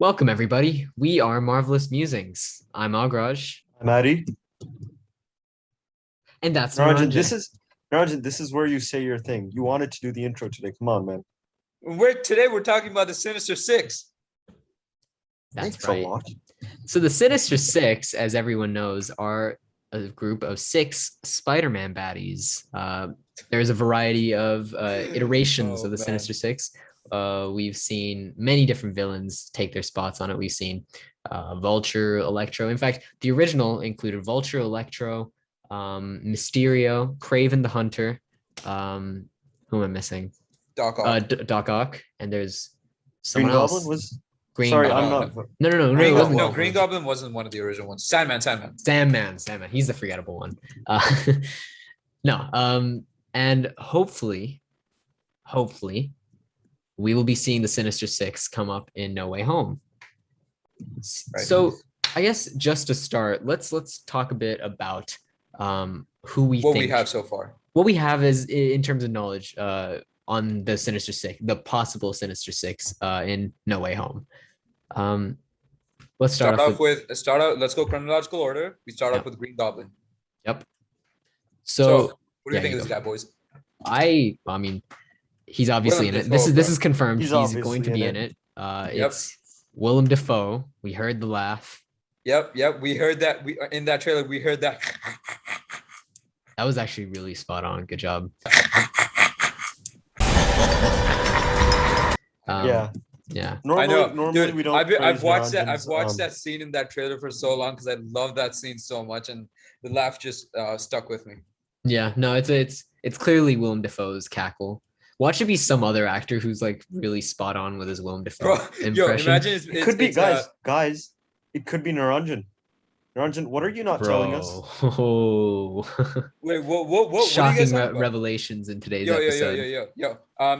Welcome, everybody. We are Marvelous Musings. I'm Agraj, Maddie, and that's Naranjan, Naranjan. this is where you say your thing. You wanted to do the intro today. Come on, man. We're talking about the Sinister Six. That's Thanks right. a lot. So the Sinister Six, as everyone knows, are a group of six Spider-Man baddies. There's a variety of iterations of the Sinister Six. We've seen many different villains take their spots on it. We've seen Vulture, Electro. In fact, the original included Vulture, Electro, Mysterio, Craven the Hunter. Who am I missing? Doc Ock. Doc Ock, and there's Green someone Goblin else. was. Green Sorry, Goblin. I'm not. No, Green it wasn't. no, Green Goblin wasn't one of the original ones. Sandman. Sandman. He's the forgettable one. No. And hopefully, we will be seeing the Sinister Six come up in No Way Home. Right. So I guess just to start, let's talk a bit about who we What think we have so far. What we have is in terms of knowledge on the Sinister Six, the possible Sinister Six in No Way Home. Let's start off with. Let's go chronological order. We start off with Green Goblin. Yep. So what do you think of this guy, boys? I mean, he's obviously in it. This is confirmed. He's going to be in it. It's Willem Dafoe. We heard the laugh. Yep. We heard that. We in that trailer. We heard that. That was actually really spot on. Good job. Yeah. Normally we don't. I've watched that scene in that trailer for so long because I love that scene so much, and the laugh just stuck with me. Yeah, no, it's clearly Willem Dafoe's cackle. Watch it be some other actor who's like really spot on with his Willem Dafoe impression. Yo, imagine it could be guys. It could be Naranjan. Naranjan, what are you not telling us? Oh. Wait, what? Shocking revelations in today's episode. Yo.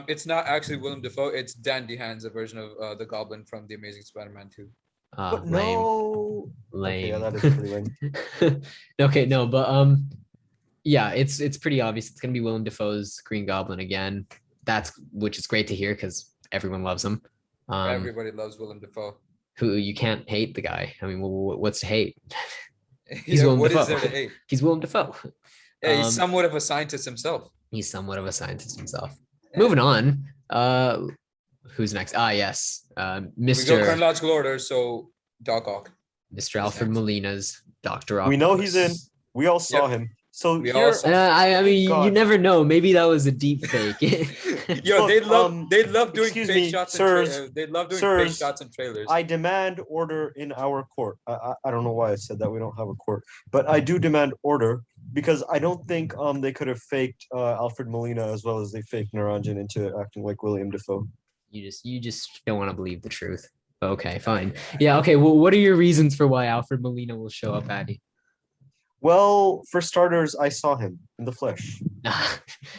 It's not actually Willem Dafoe. It's Dan DeHaan's version of the Goblin from The Amazing Spider-Man 2. Lame. No. Lame. Okay, yeah, that is pretty lame. Okay, no, but yeah, it's pretty obvious. It's gonna be Willem Dafoe's Green Goblin again. Which is great to hear because everyone loves him. Everybody loves Willem Dafoe. Who you can't hate the guy. I mean, what's to hate? He's Willem Dafoe. What is there to hate? He's Willem Dafoe. Yeah, he's somewhat of a scientist himself. Yeah. Moving on. Who's next? Yes. Mr. We go chronological order. So Doc Ock. Mr. Alfred Molina's Dr. Octopus. We know he's in. We all saw him. So I mean, you never know. Maybe that was a deep fake. Yo, they love doing fake shots. They love doing fake shots and trailers. I demand order in our court. I don't know why I said that. We don't have a court, but I do demand order because I don't think they could have faked Alfred Molina as well as they faked Naranjan into acting like Willem Dafoe. You just don't want to believe the truth. Okay, fine. Yeah. Okay. Well, what are your reasons for why Alfred Molina will show up, Addy? Well, for starters, I saw him in the flesh.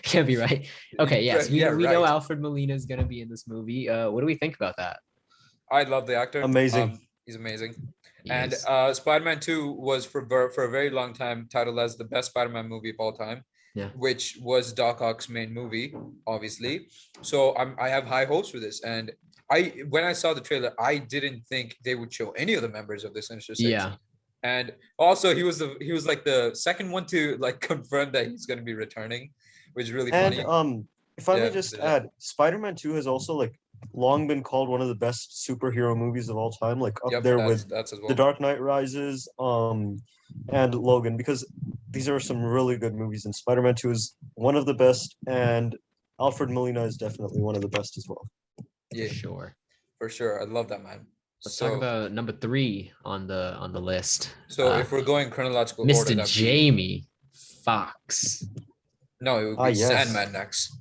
Can't be right. Okay, yes, we know Alfred Molina is going to be in this movie. What do we think about that? I love the actor. Amazing. He's amazing. And Spider-Man 2 was for a very long time titled as the best Spider-Man movie of all time. Yeah. Which was Doc Ock's main movie, obviously. So I have high hopes for this. And when I saw the trailer, I didn't think they would show any of the members of the Sinister Six. Yeah. And also he was like the second one to like confirm that he's going to be returning, which is really funny. And if I may just add, Spider-Man 2 has also like long been called one of the best superhero movies of all time, like up there with The Dark Knight Rises and Logan, because these are some really good movies, and Spider-Man 2 is one of the best, and Alfred Molina is definitely one of the best as well. Yeah, for sure. I love that, man. Let's talk about number 3 on the list. So if we're going chronological Mr. order, Jamie Foxx. No, it would be Sandman next.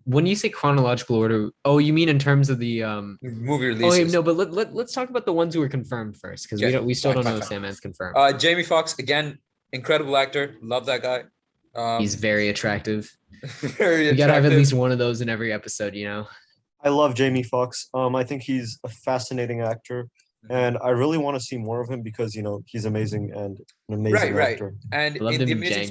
When you say chronological order, you mean in terms of the movie releases? No, but let's talk about the ones who were confirmed first, because we still don't know if Sandman's confirmed. Jamie Foxx, again, incredible actor. Love that guy. He's very attractive. Very attractive. You gotta have at least one of those in every episode, you know. I love Jamie Foxx. I think he's a fascinating actor, and I really want to see more of him because he's amazing and an amazing actor. And in The Amazing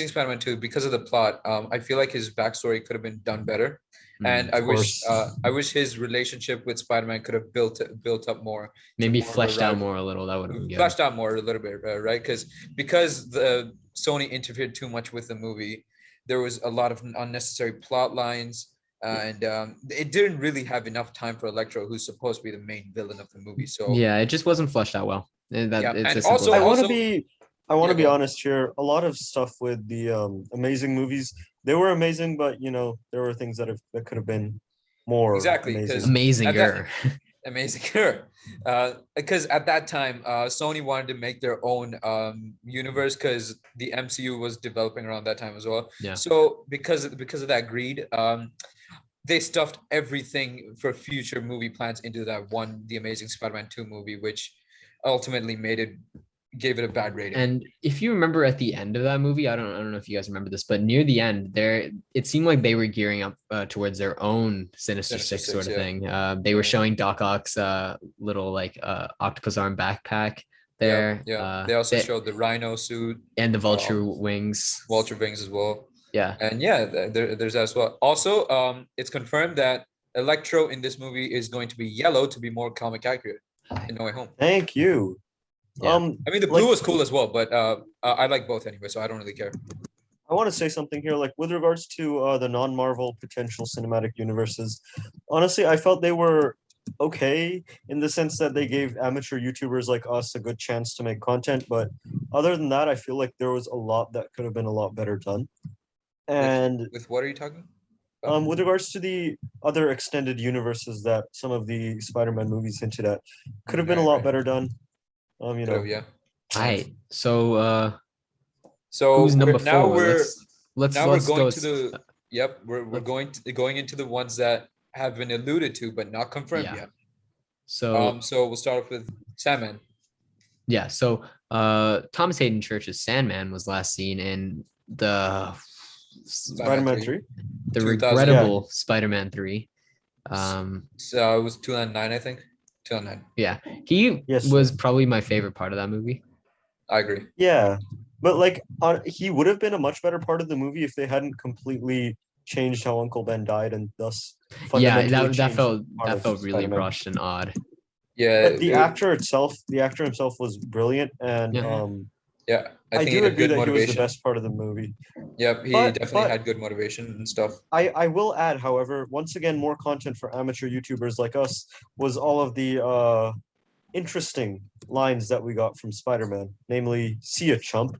Spider-Man 2, because of the plot, I feel like his backstory could have been done better. And I wish his relationship with Spider-Man could have built up more. Maybe fleshed out more a little. That would have been good. Fleshed out more a little bit, right? Because the Sony interfered too much with the movie. There was a lot of unnecessary plot lines, and it didn't really have enough time for Electro, who's supposed to be the main villain of the movie. So yeah, it just wasn't fleshed out well. And also, I want to be honest here. A lot of stuff with the amazing movies, they were amazing, but there were things that could have been more amazinger. Amazinger. Because at that time, Sony wanted to make their own universe because the MCU was developing around that time as well. Yeah. So because of that greed, they stuffed everything for future movie plans into that one, The Amazing Spider-Man 2 movie, which ultimately gave it a bad rating. And if you remember at the end of that movie, I don't know if you guys remember this, but near the end it seemed like they were gearing up towards their own Sinister Six sort of thing. They were showing Doc Ock's little like octopus arm backpack there. Yeah. They also showed the Rhino suit and the Vulture wings. Vulture wings as well. Yeah. And there's that as well. Also, it's confirmed that Electro in this movie is going to be yellow to be more comic accurate in No Way Home. Thank you. Yeah. I mean, the blue was cool as well, but I like both anyway, so I don't really care. I want to say something here, like with regards to the non-Marvel potential cinematic universes. Honestly, I felt they were okay in the sense that they gave amateur YouTubers like us a good chance to make content, but other than that, I feel like there was a lot that could have been a lot better done. And with what are you talking? With regards to the other extended universes that some of the Spider-Man movies hinted at, could have been a lot better done. Yeah. Right. So who's number 4? Now we're going to the we're going into the ones that have been alluded to but not confirmed yet. So we'll start off with Sandman. Yeah. So Thomas Hayden Church's Sandman was last seen in the Spider-Man 3. The regrettable Spider-Man 3. So it was 2009, I think. 2009. Yeah, he was probably my favorite part of that movie. I agree. Yeah, but like he would have been a much better part of the movie if they hadn't completely changed how Uncle Ben died and thus that felt really rushed and odd. Yeah, but the actor himself was brilliant, and I do agree that he was the best part of the movie. Yep, he definitely had good motivation and stuff. I will add, however, once again, more content for amateur YouTubers like us was all of the interesting lines that we got from Spider-Man, namely, "See ya, chump."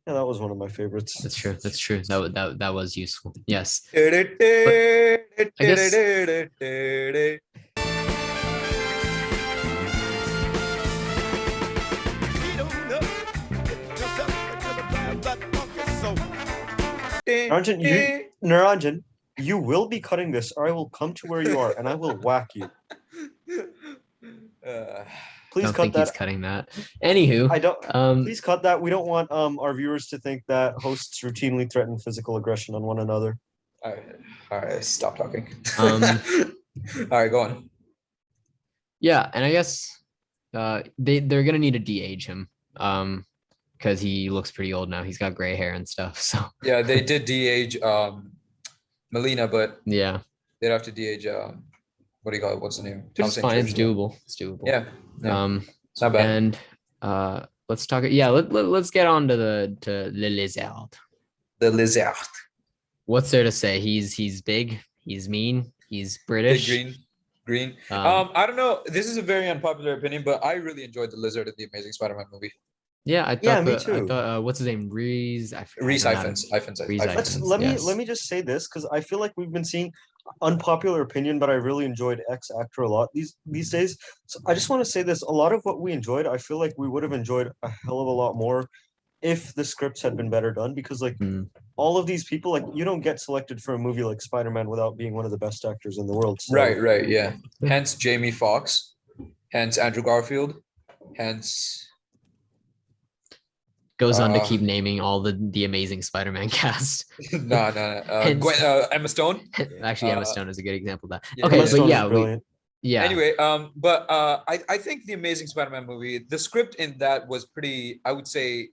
Yeah, that was one of my favorites. That's true. That was useful. Yes. I guess. Naranjan, you will be cutting this, or I will come to where you are and I will whack you. Please don't cut think that. He's cutting that. Anywho, I don't. Please cut that. We don't want our viewers to think that hosts routinely threaten physical aggression on one another. All right, stop talking. All right, go on. Yeah, and I guess they're gonna need to de-age him. Because he looks pretty old now. He's got gray hair and stuff. So yeah, they did de-age Molina, but yeah, they'd have to de-age what do you call it? What's the name? It's fine. It's doable. It's doable. Yeah. It's not bad. And let's talk. Yeah, let's get on to the Lizard. The Lizard. What's there to say? He's big. He's mean. He's British. Big green. I don't know. This is a very unpopular opinion, but I really enjoyed the Lizard in the Amazing Spider-Man movie. Yeah, I thought. Me too. I thought, what's his name? Reese Ifans. Let me just say this because I feel like we've been seeing unpopular opinion, but I really enjoyed X Actor a lot these days. So I just want to say this: a lot of what we enjoyed, I feel like we would have enjoyed a hell of a lot more if the scripts had been better done. Because like all of these people, like you don't get selected for a movie like Spider-Man without being one of the best actors in the world. So. Right, yeah. Hence Jamie Foxx, hence Andrew Garfield, hence. Goes on to keep naming all the Amazing Spider-Man cast. No. Emma Stone. Actually, Emma Stone is a good example of that. Yeah, okay, but yeah, Anyway, but I think the Amazing Spider-Man movie, the script in that was pretty, I would say,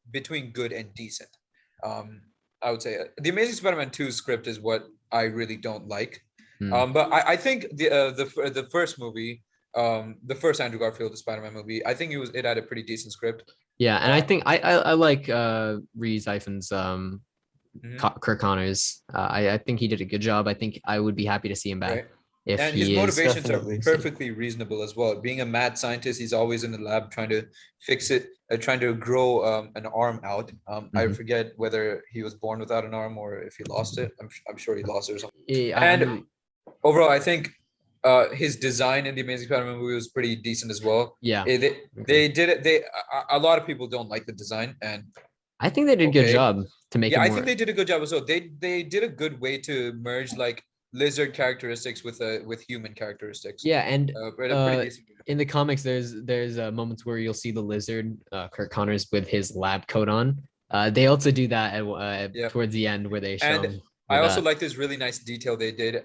between good and decent. I would say the Amazing Spider-Man 2 script is what I really don't like. Hmm. But I think the first movie, the first Andrew Garfield the Spider-Man movie, I think it had a pretty decent script. Yeah, and I think I like Reese Ifans Mhm. Kirk Connors. I think he did a good job. I think I would be happy to see him back Right. if And his he is motivations are Definitely. perfectly reasonable as well. Being a mad scientist, he's always in the lab trying to fix it, trying to grow an arm out. I Mhm. forget whether he was born without an arm or if he lost it. I'm sure he lost it or something. Yeah, And overall, I think his design in the Amazing Spider-Man movie was pretty decent as well. yeah. They did it. A lot of people don't like the design, and I think they did a good job to make it yeah, I more. think they did a good job as well. They did a good way to merge like lizard characteristics with human characteristics. Yeah, and Pretty decent. in the comics, there's moments where you'll see the lizard, Kirk Connors, with his lab coat on. They also do that Yeah. towards the end where they show And him I with also that. like this really nice detail they did.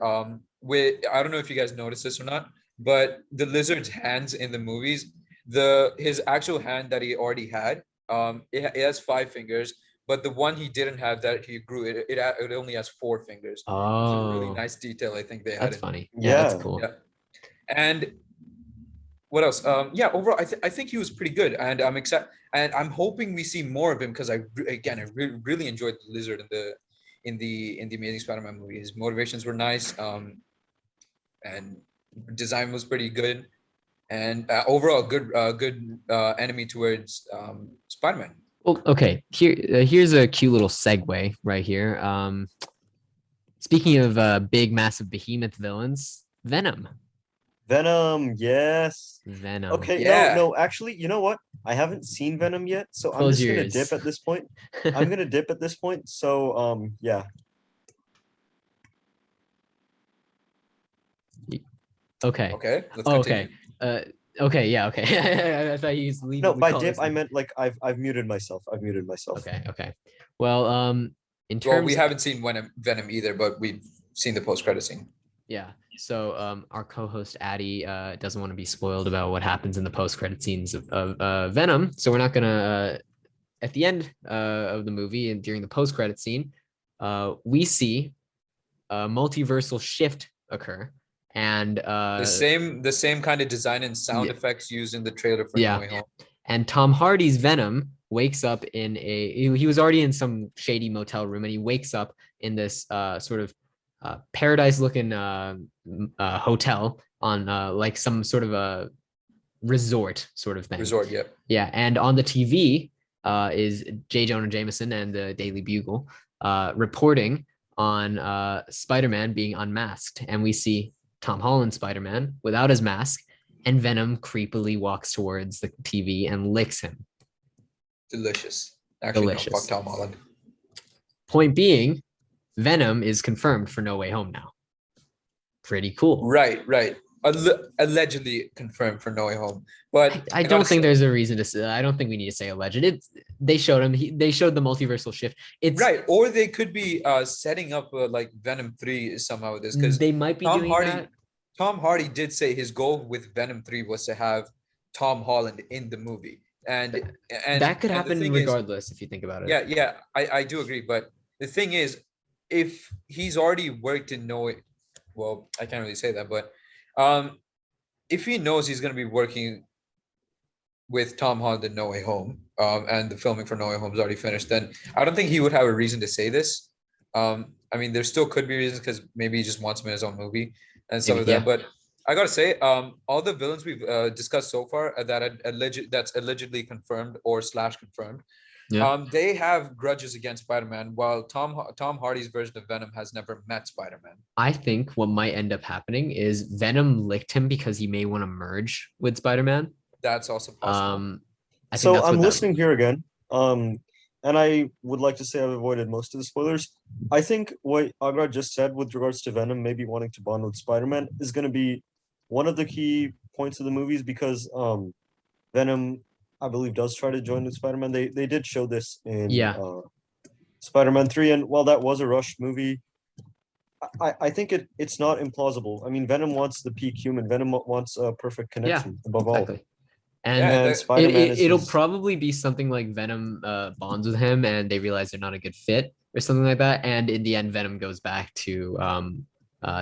With I don't know if you guys noticed this or not, but the lizard's hands in the movies, his actual hand that he already had, it has 5 fingers, but the one he didn't have that he grew, it only has 4 fingers. It's a really Oh, nice detail I think they had that's in. funny. Yeah, that's Yeah. cool. Yeah. And what else? Yeah, overall, I think he was pretty good, and I'm excited, and I'm hoping we see more of him because I really enjoyed the lizard in the Amazing Spider-Man movie. His motivations were nice, and design was pretty good, and overall good enemy towards Spider-Man. Well, okay. Here's a cute little segue right here. Speaking of big, massive behemoth villains, Venom. Venom, yes. Venom. Okay, Yeah. no, actually, you know what? I haven't seen Venom yet, so I'm Close just your gonna ears. dip at this point. I'm gonna dip at this point. So, yeah. Okay. Okay. Let's Oh, continue. okay. Okay. Yeah. Okay. I thought he was leaving. No, by dip I meant like I've muted myself. I've muted myself. Okay. Okay. Well, in Well, terms, we haven't seen Venom either, but we've seen the post-credit scene. yeah. So, our co-host Addie doesn't want to be spoiled about what happens in the post-credit scenes of Venom, so we're not gonna. At the end of the movie and during the post-credit scene, we see a multiversal shift occur, and The same kind of design and sound Yeah. effects used in the trailer for Yeah. No Way Home. and Tom Hardy's Venom wakes up in he was already in some shady motel room, and he wakes up in this sort of paradise looking hotel on like some sort of a resort sort of thing. Resort, yeah. Yeah, and on the TV is J. Jonah Jameson and the Daily Bugle reporting on Spider-Man being unmasked, and we see Tom Holland Spider-Man without his mask, and Venom creepily walks towards the TV and licks him. Delicious. Actually, Delicious. no, fuck Tom Holland. Point being, Venom is confirmed for No Way Home now. Pretty cool. Right. Allegedly confirmed for No Way Home, but I don't think there's a reason to say. I don't think we need to say alleged. They showed him. They showed the multiversal shift. It's right, or they could be setting up like Venom 3 somehow with this because they might be doing that. Tom Hardy did say his goal with Venom 3 was to have Tom Holland in the movie, and that could happen regardless if you think about it. Yeah, I do agree, but the thing is, if he's already worked in well, I can't really say that, but if he knows he's going to be working with Tom Holland in No Way Home, and the filming for No Way Home is already finished, then I don't think he would have a reason to say this. I mean, there still could be reasons because maybe he just wants him in his own movie and stuff like that. But I gotta say, all the villains we've discussed so far that's allegedly confirmed or / confirmed, they have grudges against Spider-Man, while Tom Hardy's version of Venom has never met Spider-Man. I think what might end up happening is Venom licked him because he may want to merge with Spider-Man. That's also possible. So I'm listening here again. And I would like to say I've avoided most of the spoilers. I think what Agra just said with regards to Venom maybe wanting to bond with Spider-Man is going to be one of the key points of the movies because Venom, I believe, does try to join with Spider-Man. They did show this in Spider-Man 3, and while that was a rushed movie, I think it's not implausible. I mean, Venom wants the peak human. Venom wants a perfect connection above all. And Spider-Man it'll probably be something like Venom bonds with him and they realize they're not a good fit. or something like that. And in the end, Venom goes back to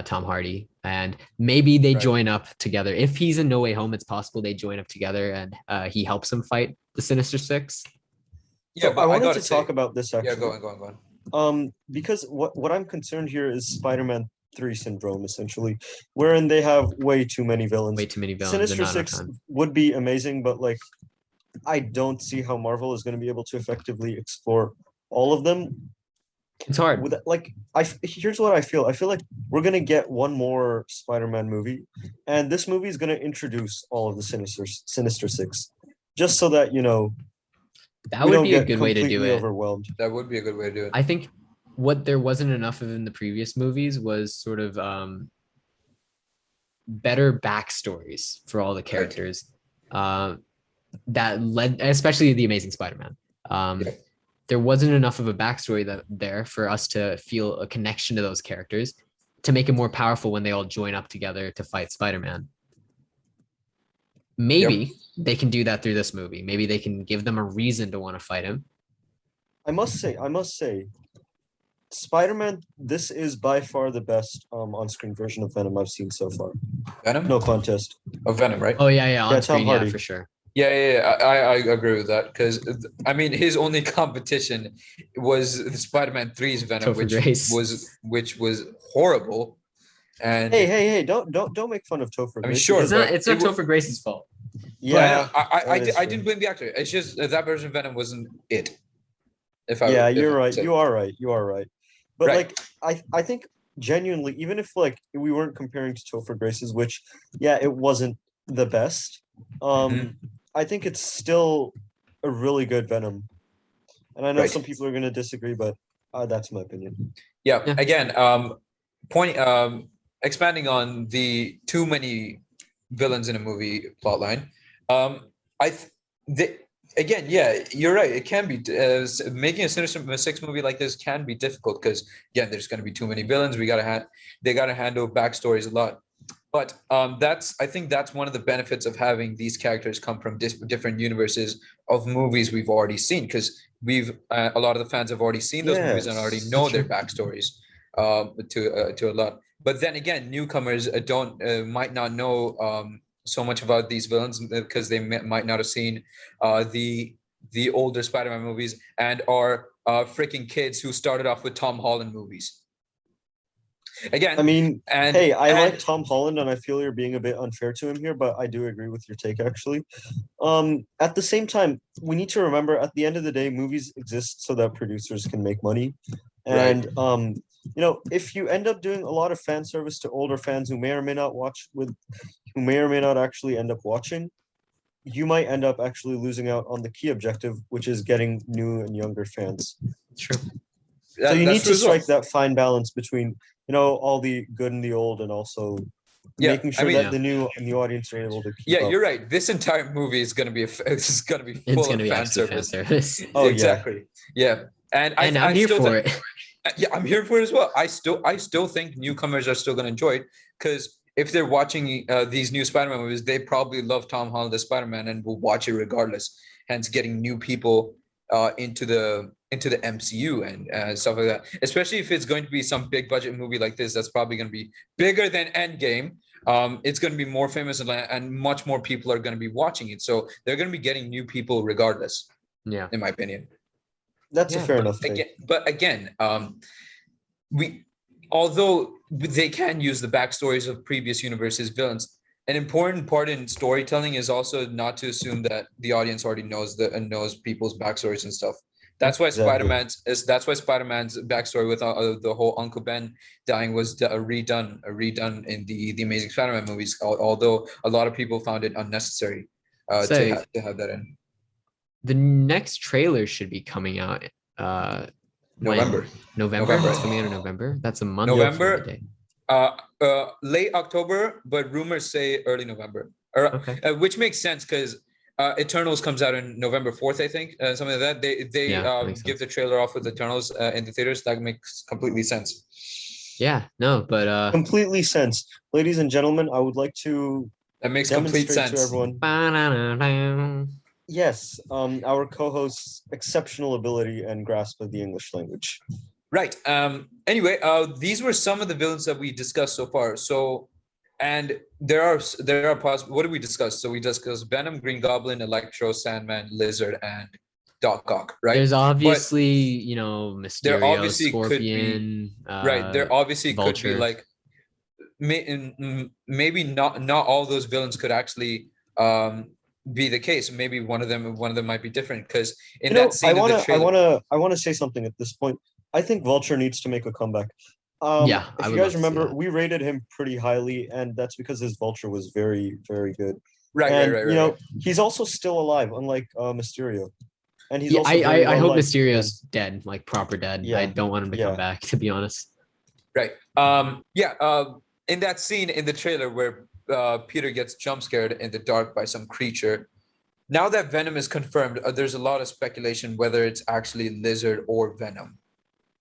Tom Hardy, and maybe they join up together. If he's in No Way Home, it's possible they join up together, and he helps him fight the Sinister Six. Yeah, so but I wanted to talk about this actually. Yeah, go on. Because what I'm concerned here is Spider-Man 3 syndrome, essentially, wherein they have way too many villains. Sinister Six would be amazing, but like, I don't see how Marvel is going to be able to effectively explore all of them. It's hard. Here's what I feel. I feel like we're gonna get one more Spider-Man movie, and this movie is gonna introduce all of the Sinister Six, just so that that would be a good way to do it. Overwhelmed. That would be a good way to do it. I think what there wasn't enough of in the previous movies was sort of better backstories for all the characters that led, especially the Amazing Spider-Man. There wasn't enough of a backstory there for us to feel a connection to those characters to make it more powerful when they all join up together to fight Spider-Man. Maybe they can do that through this movie. Maybe they can give them a reason to want to fight him. I must say, Spider-Man, this is by far the best on-screen version of Venom I've seen so far. Venom? No contest. Oh, Venom, right? Oh, yeah, on screen, Tom Hardy. For sure. Yeah, I agree with that, because I mean his only competition was Spider-Man 3's Venom, which was horrible. And hey, don't make fun of Topher. I mean, sure, it's not Topher Grace's fault. Yeah, I didn't blame the actor. It's just that version of Venom wasn't it. You're right. You are right. But I think genuinely, even if we weren't comparing to Topher Grace's, which it wasn't the best. I think it's still a really good Venom. And I know some people are going to disagree, but that's my opinion. Yeah. Again, expanding on the too many villains in a movie plotline. Again, you're right. It can be making a Sinister Six movie like this can be difficult because again, there's going to be too many villains. They got to handle backstories a lot. But I think that's one of the benefits of having these characters come from different universes of movies we've already seen, because a lot of the fans have already seen those movies and already know their backstories to a lot. But then again, newcomers might not know so much about these villains because they might not have seen the older Spider-Man movies and are freaking kids who started off with Tom Holland movies. Again, I mean, I like Tom Holland, and I feel you're being a bit unfair to him here, but I do agree with your take, actually. At the same time, we need to remember, at the end of the day, movies exist so that producers can make money. And, if you end up doing a lot of fan service to older fans who may or may not actually end up watching, you might end up actually losing out on the key objective, which is getting new and younger fans. True. So you need to strike that fine balance between all the good and the old, and also making sure that the new audience are able to keep up. You're right. This entire movie is going to be full of fan service. Oh, exactly. Yeah. And I'm here for it. Yeah, I'm here for it as well. I still think newcomers are still going to enjoy it, because if they're watching these new Spider-Man movies, they probably love Tom Holland as Spider-Man and will watch it regardless. Hence, getting new people into the MCU and stuff like that. Especially if it's going to be some big budget movie like this, that's probably going to be bigger than Endgame. It's going to be more famous and much more people are going to be watching it. So they're going to be getting new people regardless. Yeah, in my opinion. That's a fair enough thing. But again, although they can use the backstories of previous universes villains, an important part in storytelling is also not to assume that the audience already knows people's backstories and stuff. That's why Spider-Man's backstory with the whole Uncle Ben dying was redone in the Amazing Spider-Man movies. Although a lot of people found it unnecessary to have that in. The next trailer should be coming out November. It's coming out in November. That's a month. November. Late October, but rumors say early November. Which makes sense because Eternals comes out in November 4th, I think, something like that. They give the trailer off with Eternals in the theaters. That makes completely sense. Yeah, no, but completely sense, ladies and gentlemen. I would like to. That makes complete sense to everyone. Yes, our co-host's exceptional ability and grasp of the English language. Right. Anyway, these were some of the villains that we discussed so far. So, and there are possible. What did we discuss? So we discussed Venom, Green Goblin, Electro, Sandman, Lizard, and Doc Ock. Right. There's obviously, Mysterio, there obviously Scorpion. Right. There obviously Vulture. could be like, maybe not all those villains could actually be the case. Maybe one of them might be different, because in that scene I want to say something at this point. I think Vulture needs to make a comeback. If you guys remember, we rated him pretty highly, and that's because his Vulture was very, very good. Right. He's also still alive, unlike Mysterio. And he's also I hope Mysterio's dead, like proper dead. I don't want him to come back, to be honest. Right. In that scene in the trailer where Peter gets jump scared in the dark by some creature, now that Venom is confirmed, there's a lot of speculation whether it's actually Lizard or Venom.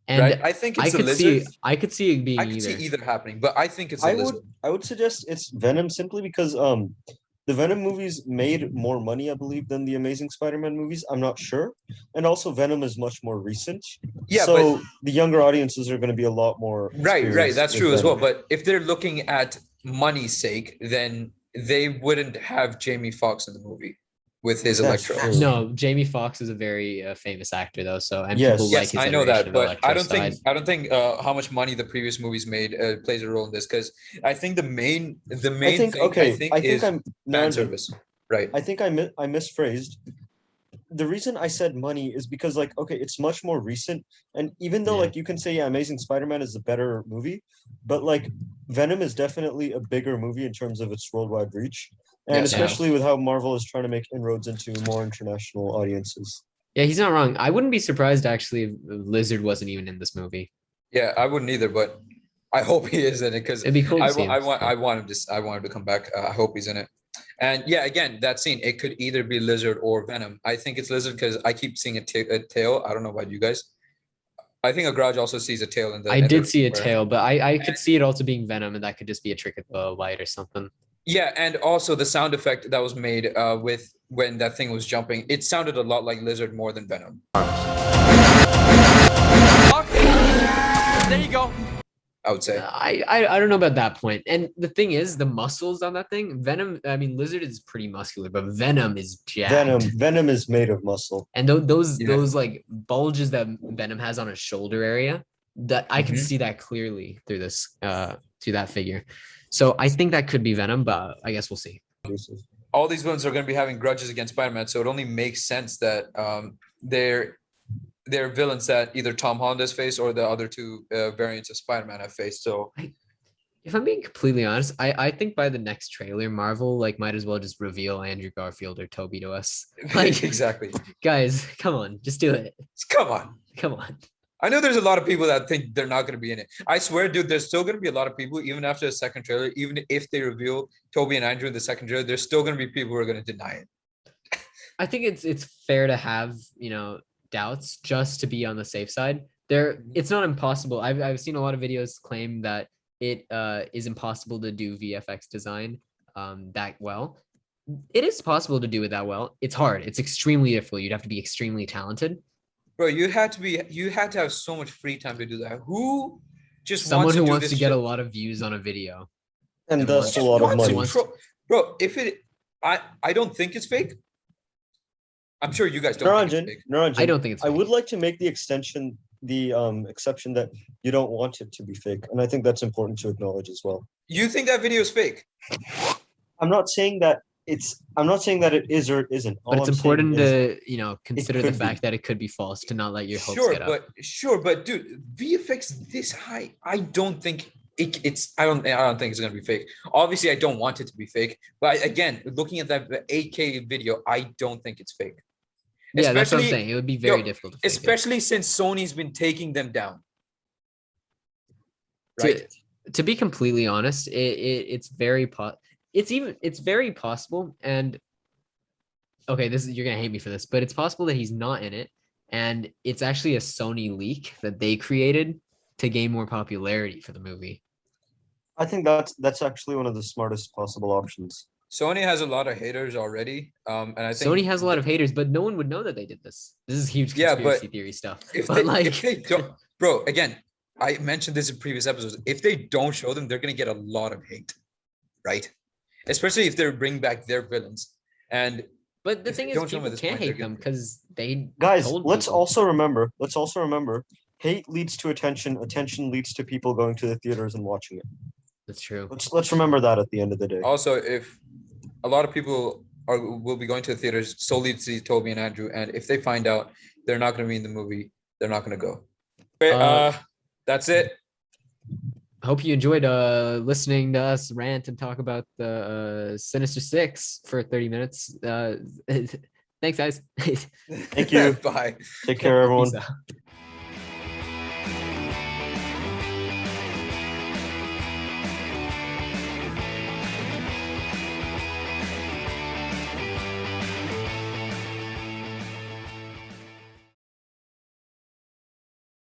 And right? I think it's a Lizard. I could see it being see either happening, but I think it's a Lizard. I would suggest it's Venom, simply because the Venom movies made more money, I believe, than the Amazing Spider-Man movies. I'm not sure. And also Venom is much more recent. Yeah, so the younger audiences are going to be a lot more. Right. That's true as well. But if they're looking at money's sake, then they wouldn't have Jamie Foxx in the movie with his Electro. No, Jamie Foxx is a very famous actor, though. So people like his I know that, but I don't think how much money the previous movies made plays a role in this, because I think the main thing is fan service. Right. I think I misphrased. The reason I said money is because, it's much more recent, and even though you can say Amazing Spider-Man is a better movie, but Venom is definitely a bigger movie in terms of its worldwide reach. And especially with how Marvel is trying to make inroads into more international audiences. Yeah, he's not wrong. I wouldn't be surprised, actually, if Lizard wasn't even in this movie. Yeah, I wouldn't either, but I hope he is in it, because it'd be cool. I want him to come back. I hope he's in it. And again, that scene, it could either be Lizard or Venom. I think it's Lizard because I keep seeing a tail. I don't know about you guys. I think a Garage also sees a tail in the. I did see a tail, but I could see it also being Venom, and that could just be a trick of the light or something. Yeah, and also the sound effect that was made with when that thing was jumping, it sounded a lot like Lizard more than Venom. There you go. I would say. I don't know about that point. And the thing is, the muscles on that thing, Lizard is pretty muscular, but Venom is jacked. Venom is made of muscle. And those bulges that Venom has on his shoulder area, that I can see that clearly through this to that figure. So I think that could be Venom, but I guess we'll see. All these villains are going to be having grudges against Spider-Man, so it only makes sense that they're villains that either Tom Holland has faced or the other two variants of Spider-Man have faced. So, if I'm being completely honest, I think by the next trailer, Marvel might as well just reveal Andrew Garfield or Toby to us. Exactly. Guys, come on, just do it. Come on. I know there's a lot of people that think they're not going to be in it. I swear, dude, there's still going to be a lot of people, even after the second trailer, even if they reveal Toby and Andrew in the second trailer, there's still going to be people who are going to deny it. I think it's fair to have, doubts just to be on the safe side. It's not impossible. I've seen a lot of videos claim that it is impossible to do VFX design that well. It is possible to do it that well. It's hard. It's extremely difficult. You'd have to be extremely talented. Bro, you had to have so much free time to do that. Who just someone who wants to get a lot of views on a video and thus a lot of money, bro? I don't think it's fake. I'm sure you guys don't think it's fake. I don't think it's fake. I would like to make the exception that you don't want it to be fake, and I think that's important to acknowledge as well. You think that video is fake? I'm not saying that it is or it isn't. But it's important to consider the fact that it could be false, to not let your hopes get up. But dude, VFX this high, I don't think it's. I don't think it's gonna be fake. Obviously, I don't want it to be fake. But again, looking at that 8K video, I don't think it's fake. Yeah, that's what I'm saying. It would be very difficult to fake especially since Sony's been taking them down. Right. To be completely honest, it's very it's very possible, and okay, you're gonna hate me for this, but it's possible that he's not in it, and it's actually a Sony leak that they created to gain more popularity for the movie. I think that's actually one of the smartest possible options. Sony has a lot of haters already, and I think Sony has a lot of haters, but no one would know that they did this. This is huge conspiracy theory stuff. If Bro, again, I mentioned this in previous episodes. If they don't show them, they're gonna get a lot of hate, right? Especially if they're bringing back their villains. But the thing is, people can't hate them because they guys. Let's also remember. Hate leads to attention. Attention leads to people going to the theaters and watching it. That's true. Let's remember that at the end of the day. Also, if a lot of people will be going to the theaters solely to see Toby and Andrew, and if they find out they're not going to be in the movie, they're not going to go. Okay, that's it. I hope you enjoyed listening to us rant and talk about the Sinister Six for 30 minutes. Thanks, guys. Thank you. Bye. Take care, everyone.